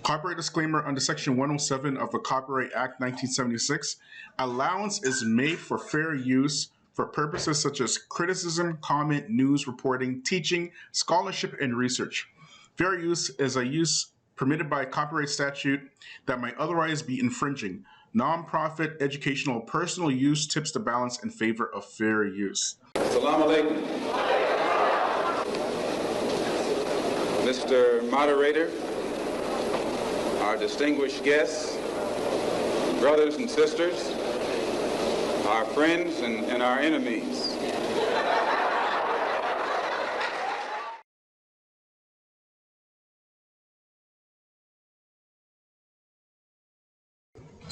Copyright disclaimer under Section 107 of the Copyright Act 1976, allowance is made for fair use for purposes such as criticism, comment, news, reporting, teaching, scholarship, and research. Fair use is a use permitted by copyright statute that might otherwise be infringing. Non-profit, educational, personal use tips the balance in favor of fair use. Assalamu alaikum. Mr. Moderator, our distinguished guests, brothers and sisters, our friends and our enemies.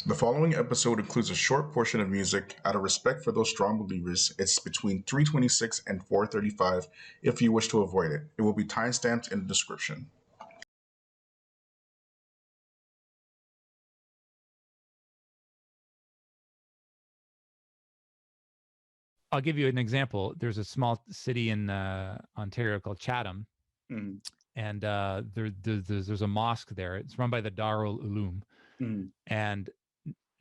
The following episode includes a short portion of music. Out of respect for those strong believers, it's between 326 and 435 if you wish to avoid it. It will be timestamped in the description. I'll give you an example. There's a small city in Ontario called Chatham, and there's a mosque there. It's run by the Darul Uloom, and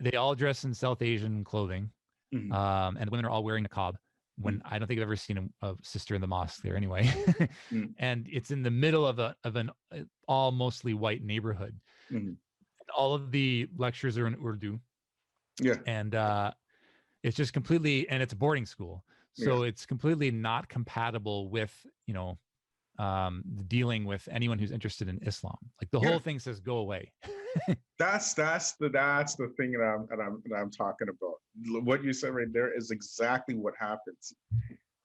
they all dress in South Asian clothing, and women are all wearing niqab. When I don't think I've ever seen a sister in the mosque there anyway, and it's in the middle of an all mostly white neighborhood. All of the lectures are in Urdu, and it's just completely, and it's a boarding school, so it's completely not compatible with dealing with anyone who's interested in Islam. Like the whole thing says, go away. That's the thing that I'm talking about. What you said right there is exactly what happens,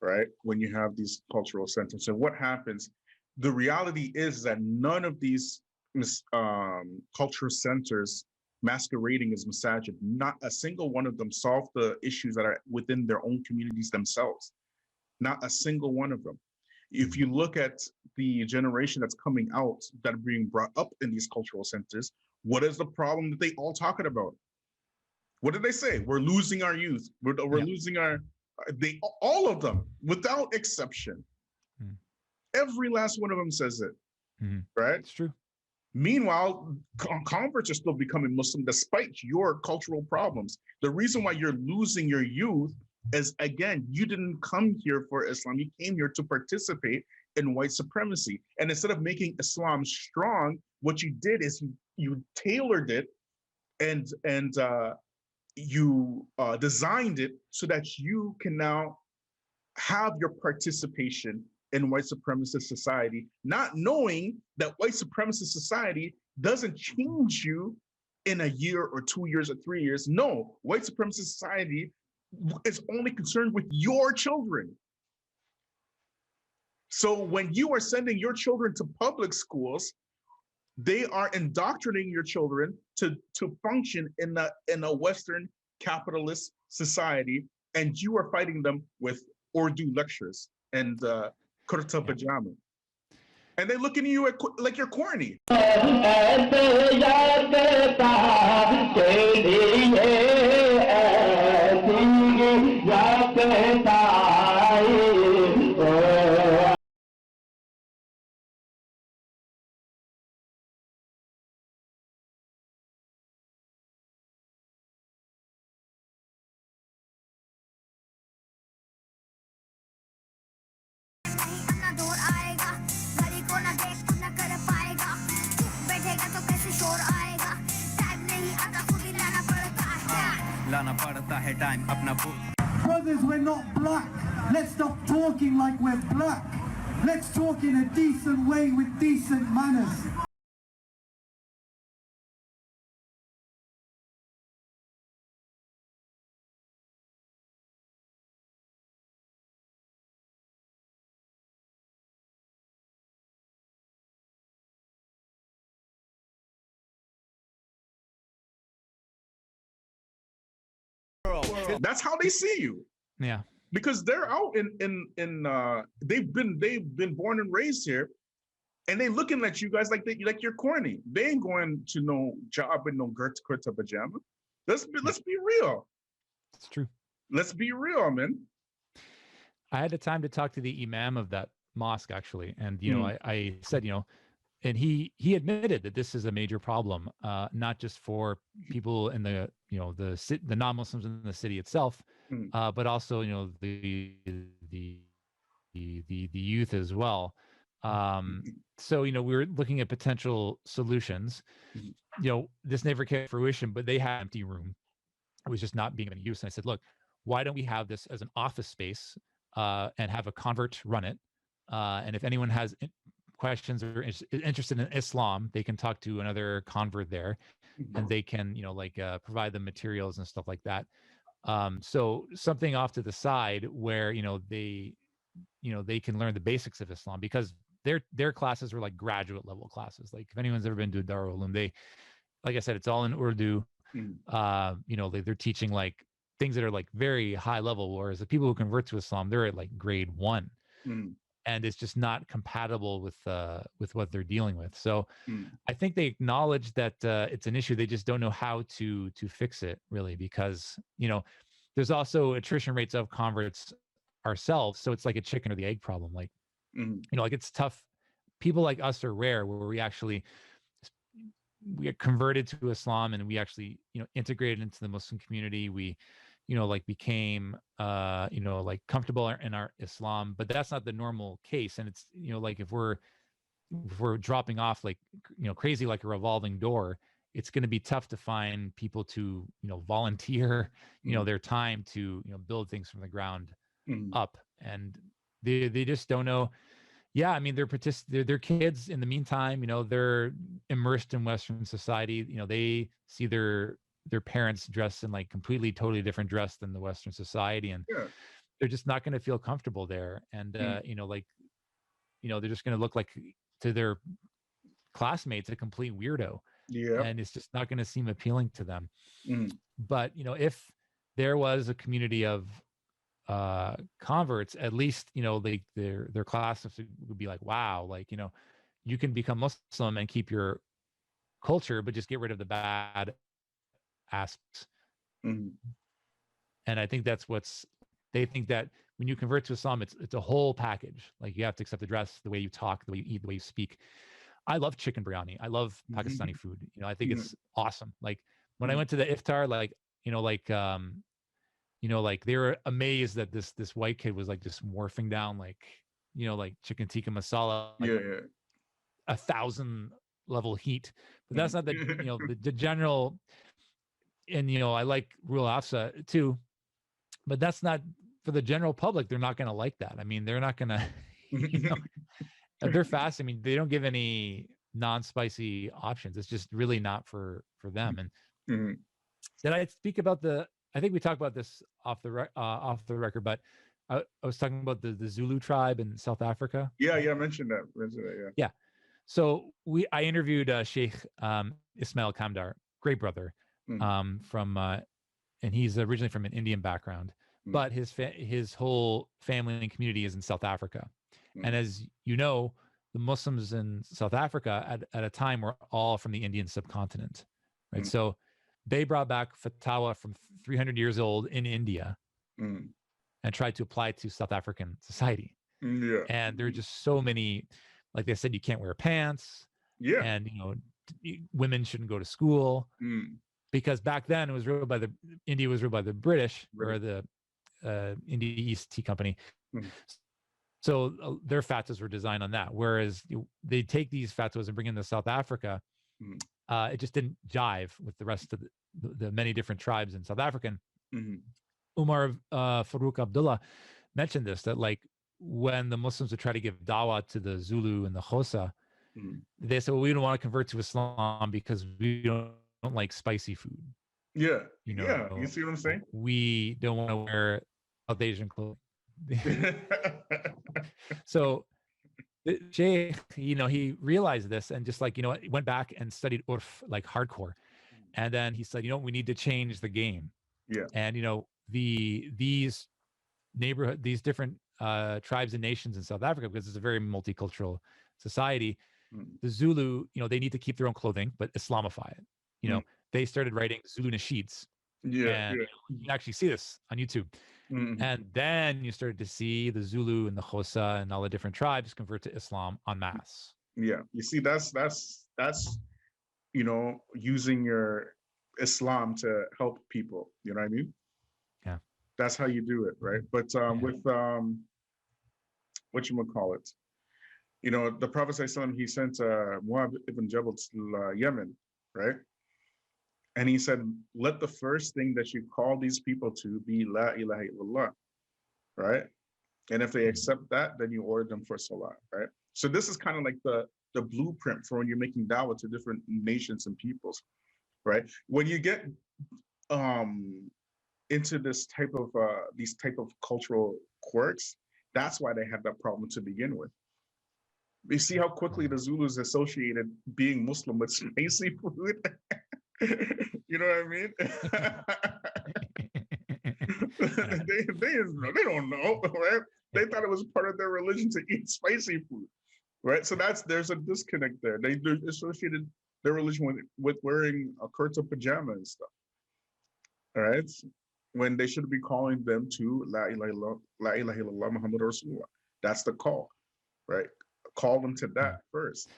right? When you have these cultural centers. So what happens? The reality is that none of these cultural centers masquerading as masajid, not a single one of them solve the issues that are within their own communities themselves. Not a single one of them. If you look at the generation that's coming out that are being brought up in these cultural centers, what is the problem that they all talking about? What did they say? We're losing our youth. We're losing all of them, without exception. Every last one of them says it, right? It's true. Meanwhile, converts are still becoming Muslim despite your cultural problems. The reason why you're losing your youth is, again, you didn't come here for Islam. You came here to participate in white supremacy. And instead of making Islam strong, what you did is you tailored it and you designed it so that you can now have your participation in white supremacist society, not knowing that white supremacist society doesn't change you in a year or 2 years or 3 years. No, white supremacist society is only concerned with your children. So when you are sending your children to public schools, they are indoctrinating your children to function in a Western capitalist society, and you are fighting them with Urdu lectures and kurta pajama. And they look at you like you're corny. Brothers, we're not black. Let's stop talking like we're black. Let's talk in a decent way with decent manners. That's how they see you. Yeah. Because they're out they've been born and raised here, and they looking at you guys like you're corny. They ain't going to no job in no kurta pajama. Let's be real. It's true. Let's be real, man. I had the time to talk to the imam of that mosque actually, and I said, and he admitted that this is a major problem, not just for people in the the non-Muslims in the city itself, but also the youth as well. So we were looking at potential solutions. This never came to fruition, but they had an empty room. It was just not being of any use. And I said, look, why don't we have this as an office space and have a convert run it? And if anyone has questions or is interested in Islam, they can talk to another convert there, and they can provide them materials and stuff like that. So something off to the side where they can learn the basics of Islam, because their classes were like graduate level classes. Like if anyone's ever been to Darul Uloom, they, like I said, it's all in Urdu. They're teaching like things that are like very high level, whereas the people who convert to Islam, they're at like grade 1. And it's just not compatible with what they're dealing with. So I think they acknowledge that it's an issue. They just don't know how to fix it, really, because there's also attrition rates of converts ourselves. So it's like a chicken or the egg problem. Like like it's tough. People like us are rare, where we get converted to Islam and we actually integrated into the Muslim community. We became comfortable in our Islam, but that's not the normal case. And it's like if we're dropping off like crazy, like a revolving door, it's going to be tough to find people to volunteer their time to build things from the ground up. And they just don't know. Yeah, I mean, they're kids in the meantime. They're immersed in Western society. They see their parents dressed in like completely, totally different dress than the Western society, and they're just not going to feel comfortable there. And they're just going to look like to their classmates a complete weirdo. Yeah, and it's just not going to seem appealing to them. But if there was a community of converts, at least their class would be like, wow, like you can become Muslim and keep your culture, but just get rid of the bad aspects. And I think that's they think that when you convert to Islam, it's a whole package. Like you have to accept the dress, the way you talk, the way you eat, the way you speak. I love chicken biryani. I love Pakistani food. I think it's awesome. Like when I went to the iftar, like they were amazed that this white kid was like just morphing down like chicken tikka masala, like 1,000 level heat. But that's not the the general. And I like Rule Afsa too, but that's not for the general public. They're not going to like that. I mean, they're not going to, if they're fast, I mean, they don't give any non-spicy options. It's just really not for them. And did I speak about I think we talked about this off the record, but I was talking about the Zulu tribe in South Africa. Yeah, I mentioned that. Yeah. So I interviewed Sheikh Ismail Kamdar, great brother, and he's originally from an Indian background, but his whole family and community is in South Africa. And as you know, the Muslims in South Africa at a time were all from the Indian subcontinent, right? So they brought back fatwa from 300 years old in India and tried to apply it to South African society. And there are just so many, like they said, you can't wear pants. And, women shouldn't go to school because back then India was ruled by the British or the India East Tea Company. So their fatwas were designed on that. Whereas they take these fatwas and bring them to South Africa. It just didn't jive with the rest of the many different tribes in South Africa. Umar Farouk Abdullah mentioned this, that like when the Muslims would try to give dawah to the Zulu and the Xhosa, they said, well, we don't want to convert to Islam because we don't like spicy food. You see what I'm saying? We don't want to wear South Asian clothing. So Sheikh, he realized this and just like, went back and studied Urf like hardcore. And then he said, we need to change the game. And, these different tribes and nations in South Africa, because it's a very multicultural society, the Zulu, they need to keep their own clothing, but Islamify it. They started writing Zulu nasheeds. You can actually see this on YouTube. And then you started to see the Zulu and the Xhosa and all the different tribes convert to Islam en masse. Yeah, you see, that's using your Islam to help people. You know what I mean? Yeah. That's how you do it, right? But with what you would call it, the Prophet ﷺ, he sent Mu'adh ibn Jabal to Yemen, right? And he said, let the first thing that you call these people to be La ilaha illallah, right? And if they accept that, then you order them for salah, right? So this is kind of like the blueprint for when you're making dawah to different nations and peoples, right? When you get into these type of cultural quirks, that's why they had that problem to begin with. You see how quickly the Zulus associated being Muslim with spicy food? You know what I mean? they don't know, right? They thought it was part of their religion to eat spicy food, right? So there's a disconnect there. They associated their religion with wearing a kurta pajama and stuff, all right? When they should be calling them to La ilaha illallah Muhammad Rasulullah. That's the call, right? Call them to that first.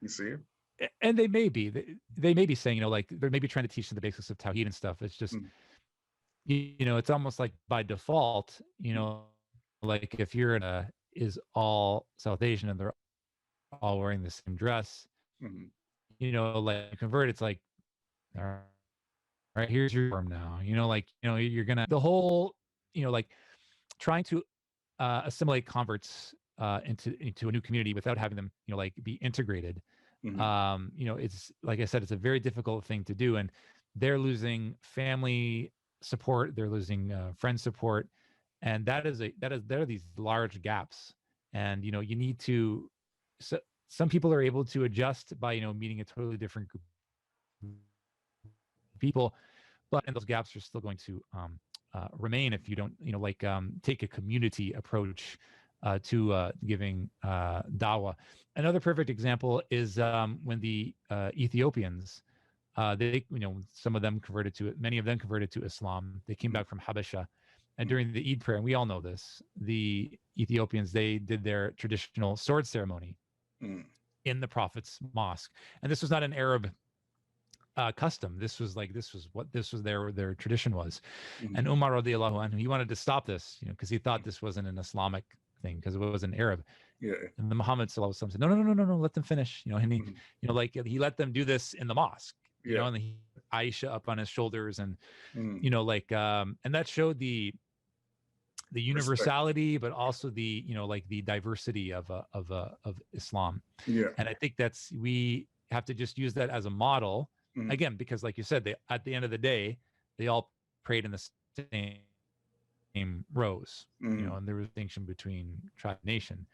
You see? And they may be saying, like they're maybe trying to teach them the basics of Tawheed and stuff. It's just, it's almost like by default, like if you're is all South Asian and they're all wearing the same dress, like you convert, it's like, all right, here's your form now. You're gonna the whole, like trying to assimilate converts into a new community without having them, like be integrated. It's like I said, it's a very difficult thing to do, and they're losing family support, they're losing friend support, and there are these large gaps, and you need to. So some people are able to adjust by meeting a totally different group of people, and those gaps are still going to remain if you don't take a community approach to giving dawah. Another perfect example is when the Ethiopians, some of them converted to it, many of them converted to Islam. They came back from Habasha, and during the Eid prayer, and we all know this, the Ethiopians, they did their traditional sword ceremony in the Prophet's mosque, and this was not an Arab custom. This was their tradition was. And Umar radiallahu anhu, he wanted to stop this, because he thought this wasn't an Islamic thing, because it was an Arab. Yeah. And the Muhammad sallallahu alaihi wasallam said, no, let them finish. And he, he let them do this in the mosque. And he Aisha up on his shoulders, and and that showed the universality, but also the the diversity of Islam. Yeah. And I think we have to just use that as a model. Again, because like you said, at the end of the day, they all prayed in the same rows, and there was a distinction between tribe and nation.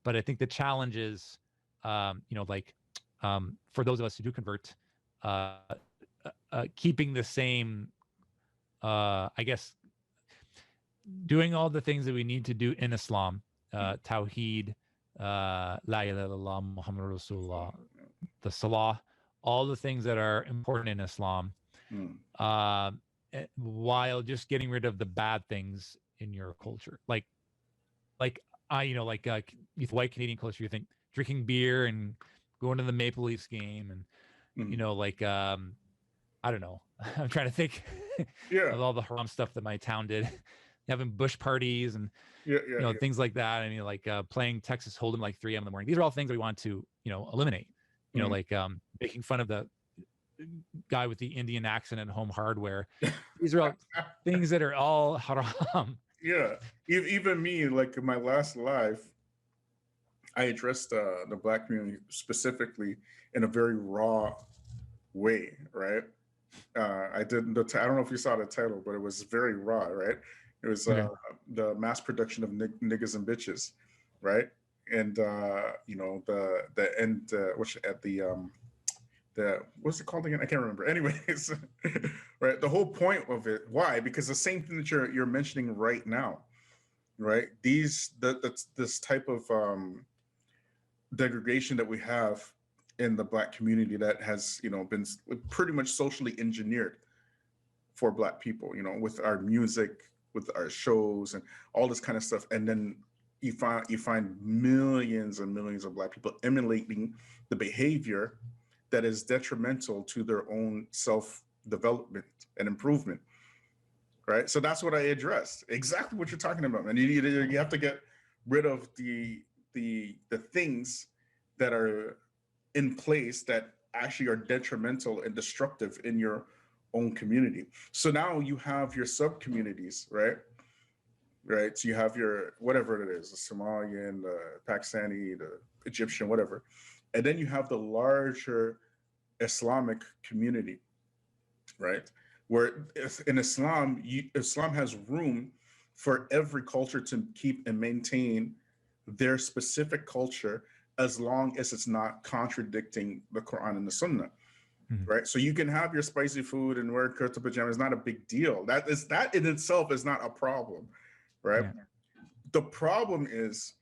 But I think the challenge is, for those of us who do convert, keeping the same, I guess, doing all the things that we need to do in Islam, Tawheed, La ilaha illallah Muhammad Rasulullah, the Salah, all the things that are important in Islam, while just getting rid of the bad things in your culture. Like with white Canadian culture, you think drinking beer and going to the Maple Leafs game, and I don't know. I'm trying to think of all the haram stuff that my town did, having bush parties and things like that. I mean, playing Texas Hold'em like 3 a.m. in the morning. These are all things that we want to eliminate. Making fun of the guy with the Indian accent at Home Hardware. These are all things that are all haram. Yeah, even me, like in my last life, I addressed the Black community specifically in a very raw way, right? I didn't. I don't know if you saw the title, but it was very raw, right? It was the mass production of niggas and bitches, right? And the end, which at the what's it called again? I can't remember. Anyways, right? The whole point of it. Why? Because the same thing that you're mentioning right now, right? This type of degradation that we have in the Black community that has been pretty much socially engineered for Black people. With our music, with our shows, and all this kind of stuff, and then you find millions and millions of Black people emulating the behavior that is detrimental to their own self-development and improvement, right? So that's what I addressed. Exactly what you're talking about, man. You have to get rid of the things that are in place that actually are detrimental and destructive in your own community. So now you have your sub-communities, right? Right. So you have your, whatever it is, the Somalian, the Pakistani, the Egyptian, whatever. And then you have the larger Islamic community, right? Where in Islam, Islam has room for every culture to keep and maintain their specific culture as long as it's not contradicting the Quran and the Sunnah. Right. So you can have your spicy food and wear kurta pajamas. It's not a big deal. That in itself is not a problem. Right. Yeah. The problem is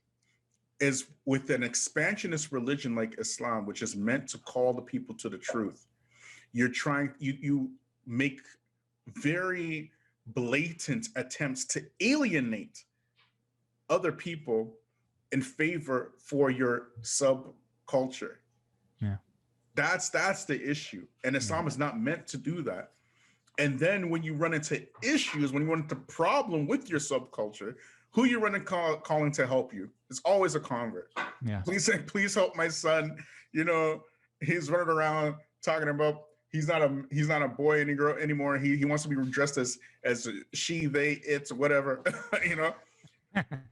with an expansionist religion like Islam, which is meant to call the people to the truth. You make very blatant attempts to alienate other people in favor for your subculture. Yeah. That's the issue. And Islam is not meant to do that. And then when you run into issues, when you run into problem with your subculture, who you running calling to help you? It's always a convert. Yeah. Please help my son. You know, he's running around talking about he's not a boy any girl anymore. He wants to be dressed as she, they, it, whatever. You know,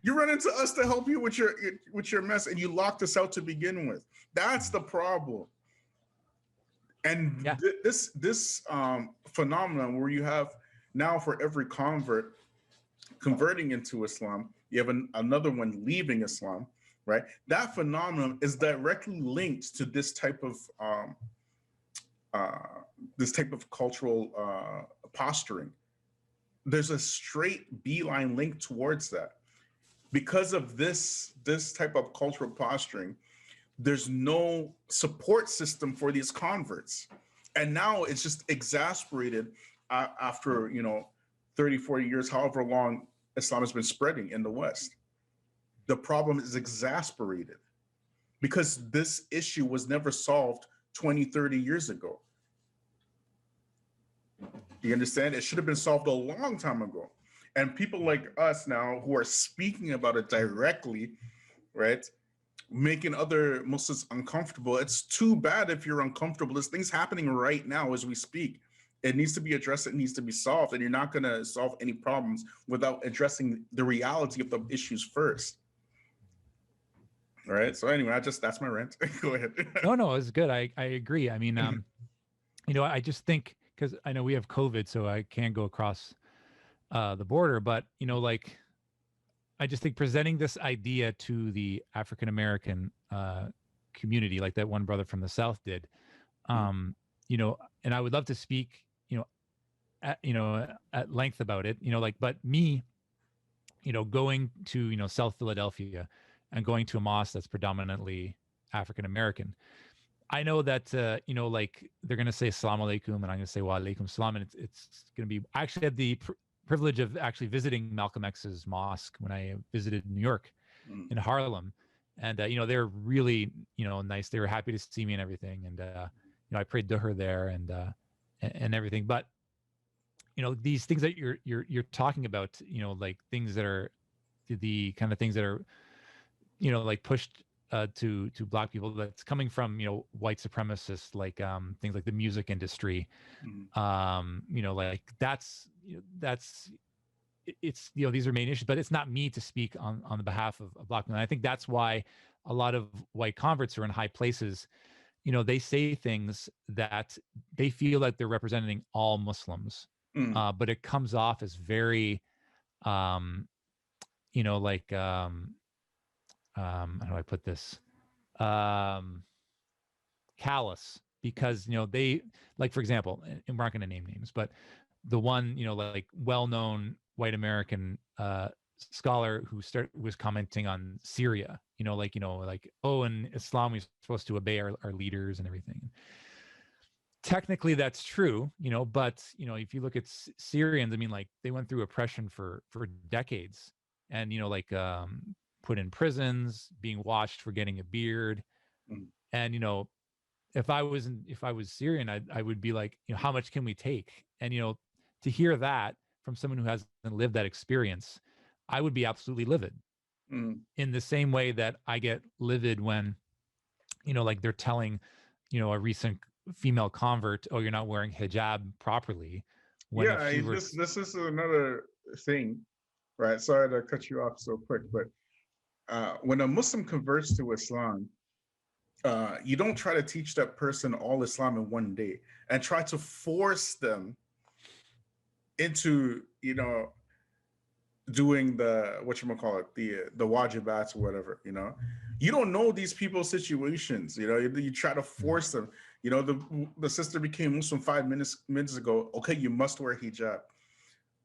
you run into us to help you with your mess, and you locked us out to begin with. That's the problem. And this phenomenon where you have now for every convert converting into Islam, you have another one leaving Islam, right? That phenomenon is directly linked to this type of cultural posturing. There's a straight beeline link towards that. Because of this type of cultural posturing, there's no support system for these converts. And now it's just exasperated after, 30, 40 years, however long Islam has been spreading in the West. The problem is exasperated because this issue was never solved 20, 30 years ago. Do you understand? It should have been solved a long time ago. And people like us now who are speaking about it directly, right? Making other Muslims uncomfortable. It's too bad if you're uncomfortable. This thing's happening right now as we speak. It needs to be addressed. It needs to be solved. And you're not going to solve any problems without addressing the reality of the issues first. All right. So anyway, that's my rant. Go ahead. No, it's good. I agree. I mean, I just think, because I know we have COVID, so I can't go across the border, but I just think presenting this idea to the African-American community, like that one brother from the South did, and I would love to speak, at length about it, but me, going to, South Philadelphia and going to a mosque that's predominantly African-American, I know that, they're going to say Assalamu alaikum, and I'm going to say wa alaikum salam, and it's going to be, I actually had the privilege of actually visiting Malcolm X's mosque when I visited New York in Harlem. And, they're really, nice. They were happy to see me and everything. And, I prayed Dufour there and everything. But, these things that you're talking about, things that are the kind of things that are, pushed to Black people, that's coming from, white supremacists, things like the music industry, it's these are main issues, but it's not me to speak on the behalf of Black men. I think that's why a lot of white converts who are in high places, they say things that they feel like they're representing all Muslims, but it comes off as very, how do I put this? Callous, because, they, for example, and we're not going to name names, but the one, well-known white American scholar who was commenting on Syria, oh, in Islam, we're supposed to obey our leaders and everything. Technically, that's true, but, if you look at Syrians, I mean, they went through oppression for decades. And, put in prisons, being watched for getting a beard. And, you know, if I was Syrian, I would be like, you know, how much can we take? And, you know, to hear that from someone who hasn't lived that experience, I would be absolutely livid. In the same way that I get livid when, you know, like they're telling, you know, a recent female convert, oh, you're not wearing hijab properly. When this is another thing, right? Sorry to cut you off so quick, but when a Muslim converts to Islam, you don't try to teach that person all Islam in one day and try to force them into, you know, doing the the wajibats or whatever. You know, you don't know these people's situations. You know, you try to force them. You know, the sister became Muslim 5 minutes ago. Okay, you must wear hijab.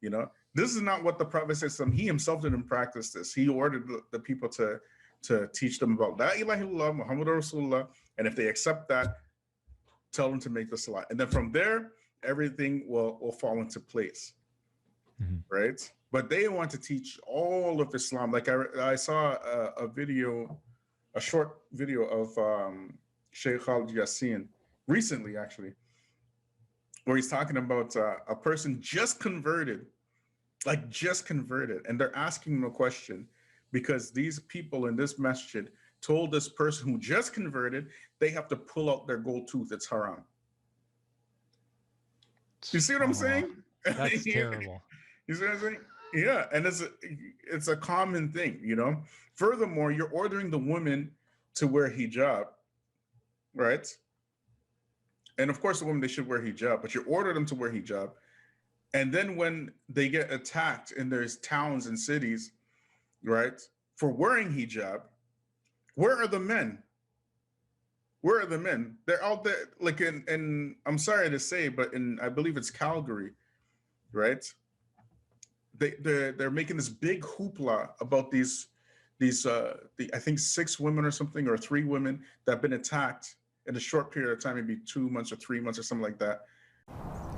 You know, this is not what the Prophet said. He himself didn't practice this. He ordered the people to teach them about La ilaha illallah Muhammad Rasulullah, and if they accept that, tell them to make the salah, and then from there everything will fall into place, right? But they want to teach all of Islam. Like I saw a short video of Sheikh Khalid Yassin recently, actually, where he's talking about a person just converted, and they're asking him a question because these people in this masjid told this person who just converted they have to pull out their gold tooth. It's haram. You see what I'm saying? That's terrible. You see what I'm saying? Yeah, and it's a common thing, you know. Furthermore, you're ordering the women to wear hijab, right? And of course, the women, they should wear hijab, but you order them to wear hijab, and then when they get attacked in their towns and cities, right, for wearing hijab, where are the men? Where are the men? They're out there, like in I'm sorry to say, but I believe it's Calgary, right? They're making this big hoopla about these I think 6 women or something, or 3 women that have been attacked in a short period of time, maybe 2 months or 3 months or something like that.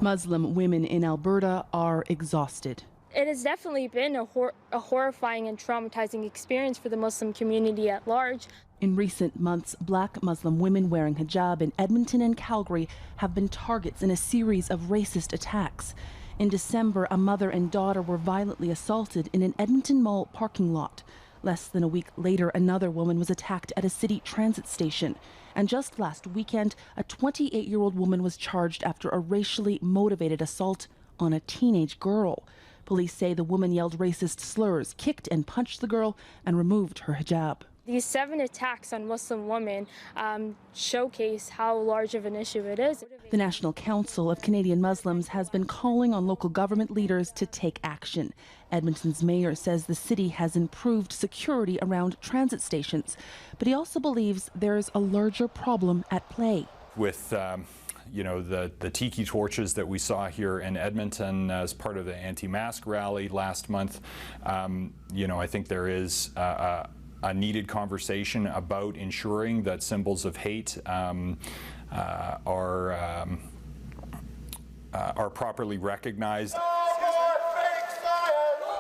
Muslim women in Alberta are exhausted. It has definitely been a horrifying and traumatizing experience for the Muslim community at large. In recent months, Black Muslim women wearing hijab in Edmonton and Calgary have been targets in a series of racist attacks. In December, a mother and daughter were violently assaulted in an Edmonton Mall parking lot. Less than a week later, another woman was attacked at a city transit station. And just last weekend, a 28-year-old woman was charged after a racially motivated assault on a teenage girl. Police say the woman yelled racist slurs, kicked and punched the girl, and removed her hijab. These 7 attacks on Muslim women showcase how large of an issue it is. The National Council of Canadian Muslims has been calling on local government leaders to take action. Edmonton's mayor says the city has improved security around transit stations, but he also believes there's a larger problem at play. With you know, the tiki torches that we saw here in Edmonton as part of the anti-mask rally last month, you know, I think there is a needed conversation about ensuring that symbols of hate are properly recognized.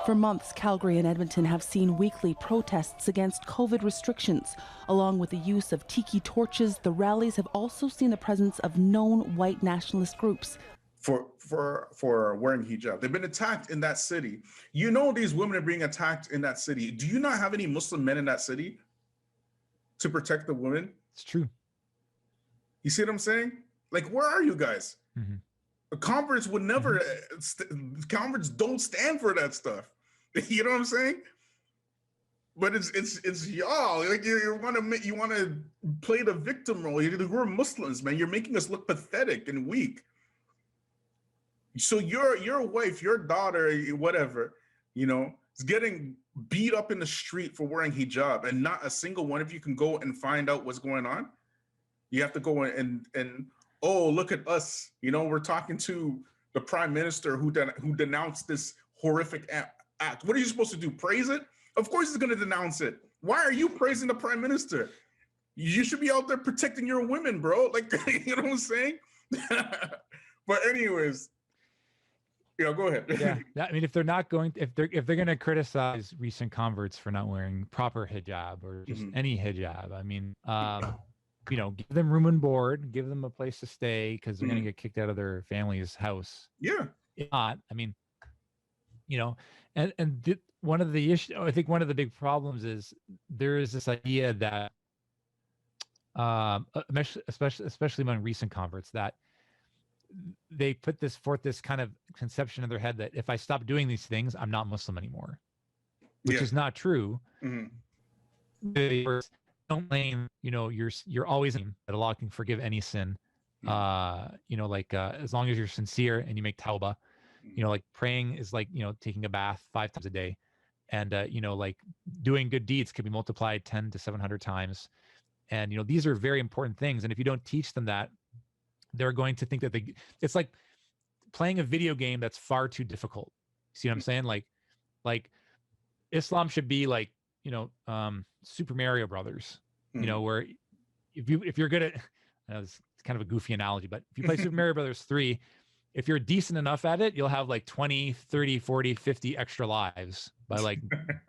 For months, Calgary and Edmonton have seen weekly protests against COVID restrictions. Along with the use of tiki torches, the rallies have also seen the presence of known white nationalist groups. For wearing hijab. They've been attacked in that city. You know these women are being attacked in that city. Do you not have any Muslim men in that city to protect the women? It's true. You see what I'm saying? Like, where are you guys? Converts would never, converts don't stand for that stuff. You know what I'm saying? But it's y'all. Like you want to play the victim role. We're Muslims, man. You're making us look pathetic and weak. So your wife, your daughter, whatever, you know, is getting beat up in the street for wearing hijab, and not a single one of you can go and find out what's going on. You have to go and oh, look at us. You know, we're talking to the prime minister who denounced this horrific act. What are you supposed to do? Praise it? Of course he's going to denounce it. Why are you praising the prime minister? You should be out there protecting your women, bro. Like, you know what I'm saying? But anyways, Yeah, go ahead. Yeah, I mean, if they're going to criticize recent converts for not wearing proper hijab or just any hijab, I mean, give them room and board, give them a place to stay because they're going to get kicked out of their family's house. Yeah. If not, I mean, one of the issues, I think one of the big problems is there is this idea that, especially among recent converts, that they put this kind of conception in their head that if I stop doing these things, I'm not Muslim anymore, which is not true. Don't blame, you're always that Allah can forgive any sin. As long as you're sincere and you make tawbah, like praying is like, taking a bath 5 times a day, and like doing good deeds can be multiplied 10 to 700 times. And these are very important things. And if you don't teach them that, they're going to think that it's like playing a video game that's far too difficult. See what I'm saying? Like Islam should be like, Super Mario Brothers, where if you're good at, it's kind of a goofy analogy, but if you play Super Mario Brothers 3, if you're decent enough at it, you'll have like 20, 30, 40, 50 extra lives by like